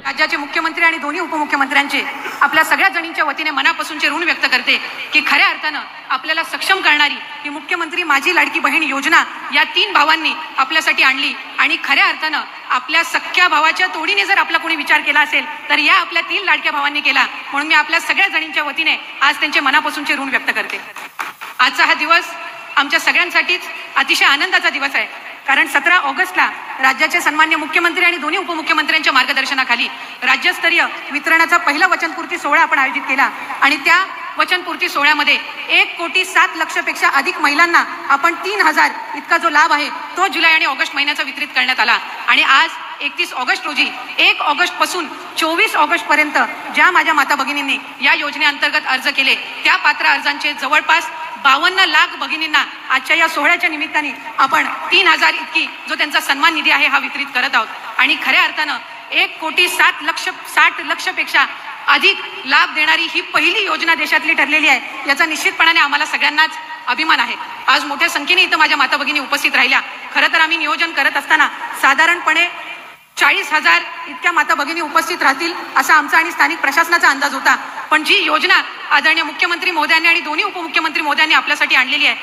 राज्याचे मुख्यमंत्री आणि दोन्ही उपमुख्यमंत्र्यांचे आपल्या सगळ्या जणींच्या वतीने मनापासूनचे ऋण व्यक्त करते की खऱ्या अर्थानं आपल्याला सक्षम करणारी ही मुख्यमंत्री माझी लाडकी बहीण योजना या 3 भावांनी आपल्यासाठी आणली आणि खऱ्या अर्थानं आपल्या सख्या भावाच्या तोडीने जर आपला कोणी विचार केला असेल तर या आपल्या 3 लाडक्या भावांनी केला. म्हणून मी आपल्या सगळ्या जणींच्या वतीने आज त्यांचे मनापासूनचे ऋण व्यक्त करते. आजचा हा दिवस आमच्या सगळ्यांसाठीच अतिशय आनंदाचा दिवस आहे, कारण 17 ऑगस्टला राज्याचे सन्मान्य मुख्यमंत्री आणि दोन्ही उपमुख्यमंत्र्यांच्या मार्गदर्शनाखाली राज्यस्तरीय वितरणाचा पहिला वचनपूर्ती सोहळा आपण आयोजित केला आणि त्या वचनपूर्ती सोहळ्यामध्ये 1,07,00,000 पेक्षा अधिक महिलांना आपण 3,000 इतका जो लाभ आहे तो जुलै आणि ऑगस्ट महिन्याचा वितरित करण्यात आला. आणि आज 31 ऑगस्ट रोजी 1 ऑगस्ट पासून 24 ऑगस्ट पर्यंत ज्या माझ्या माता भगिनींनी या योजनेअंतर्गत अर्ज केले त्या पात्र अर्जांचे जवळपास 52 लाख भगिनींना आजच्या या सोहळ्याच्या निमित्ताने आपण 3,000 इतकी जो त्यांचा सन्मान निधी आहे हा वितरित करत आहोत. आणि खऱ्या अर्थानं 1,60,00,000 पेक्षा अधिक लाभ देणारी ही पहिली योजना देशातली ठरलेली आहे. याचा निश्चितपणाने आम्हाला सगळ्यांनाच अभिमान आहे. आज मोठ्या संख्येने इथं माझ्या माता भगिनी उपस्थित राहिल्या. खरं तर आम्ही नियोजन करत असताना साधारणपणे 40,000 इतक्या माता भगिनी उपस्थित राहतील असा आमचा आणि स्थानिक प्रशासनाचा अंदाज होता. पण जी योजना आदरणीय मुख्यमंत्री महोदयांनी आणि दोन्ही उपमुख्यमंत्री महोदयांनी आपल्यासाठी आणलेली आहे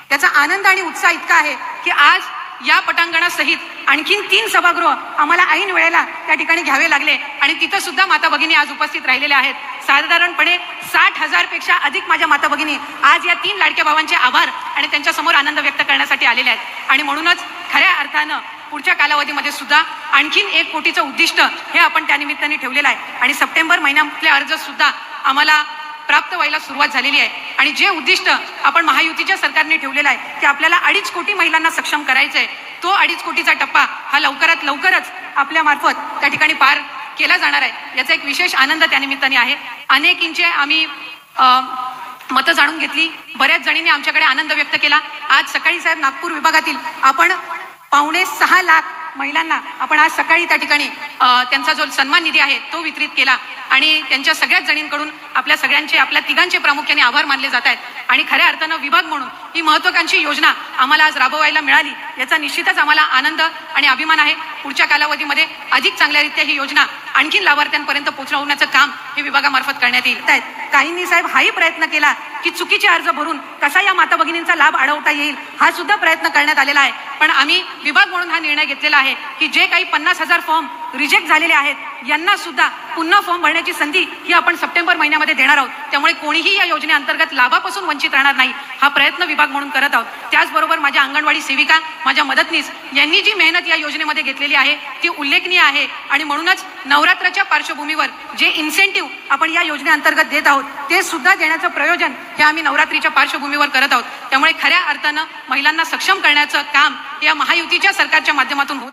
त्याचा आनंद आणि उत्साह इतका आहे की आज या पटांगणासहित आणखीन 3 सभागृह आम्हाला ऐन वेळेला त्या ठिकाणी घ्यावे लागले आणि तिथं सुद्धा माता भगिनी आज उपस्थित राहिलेल्या आहेत. साधारणपणे 60,000 पेक्षा अधिक माझ्या माता भगिनी आज या 3 लाडक्या भावांचे आभार आणि त्यांच्या समोर आनंद व्यक्त करण्यासाठी आलेले आहेत. आणि म्हणूनच खऱ्या अर्थानं पुढच्या कालावधीमध्ये सुद्धा आणखीन 1 कोटीचं उद्दिष्ट हे आपण त्या निमित्ताने ठेवलेलं आहे आणि सप्टेंबर महिन्यातले अर्ज सुद्धा आम्हाला प्राप्त व्हायला सुरुवात झालेली आहे. आणि जे उद्दिष्ट आपण महायुतीच्या सरकारने ठेवलेलं आहे की आपल्याला 2.5 कोटी महिलांना सक्षम करायचं आहे, तो 2.5 कोटीचा टप्पा हा लवकरात लवकरच आपल्या मार्फत त्या ठिकाणी पार केला जाणार आहे. याचा एक विशेष आनंद त्या निमित्ताने आहे. अनेकींचे आम्ही मतं जाणून घेतली, बऱ्याच जणींनी आमच्याकडे आनंद व्यक्त केला. आज सकाळी साहेब नागपूर विभागातील आपण 5.6 लाख महिलांना आपण आज सकाळी त्या ठिकाणी त्यांचा जो सन्मान निधी आहे तो वितरित केला आणि त्यांच्या सगळ्याच जणींकडून आपल्या सगळ्यांचे आपल्या तिघांचे प्रामुख्याने आभार मानले जात आहेत. आणि खऱ्या अर्थानं विभाग म्हणून ही महत्त्वाकांक्षी योजना आम्हाला आज राबवायला मिळाली याचा निश्चितच आम्हाला आनंद आणि अभिमान आहे. पुढच्या कालावधीमध्ये अधिक चांगल्यारीत्या ही योजना आणखी लाभार्थ्यांपर्यंत पोहोचवण्याचं काम हे विभागामार्फत करण्यात येत आहेत. काहींनी साहेब हाही प्रयत्न केला की चुकीचे अर्ज भरून कसा या माता भगिनींचा लाभ अडवता येईल हा सुद्धा प्रयत्न करण्यात आलेला आहे. पण आम्ही विभाग म्हणून हा निर्णय घेतलेला आहे की जे काही 50,000 फॉर्म रिजेक्ट झालेले आहेत यांना सुद्धा पुन्हा फॉर्म भरण्याची संधी ही आपण सप्टेंबर महिन्यामध्ये देणार आहोत. त्यामुळे कोणीही या योजनेअंतर्गत लाभापासून वंचित राहणार नाही हा प्रयत्न विभाग म्हणून करत आहोत. त्याचबरोबर माझ्या अंगणवाडी सेविका माझ्या मदतनीस यांनी जी मेहनत या योजनेमध्ये घेतलेली आहे ती उल्लेखनीय आहे. आणि म्हणूनच नवरात्राच्या पार्श्वभूमीवर जे इन्सेंटिव्ह आपण या योजनेअंतर्गत देत आहोत ते सुद्धा देण्याचं प्रयोजन हे आम्ही नवरात्रीच्या पार्श्वभूमीवर करत आहोत. त्यामुळे खऱ्या अर्थानं महिलांना सक्षम करण्याचं काम या महायुतीच्या सरकारच्या माध्यमातून होत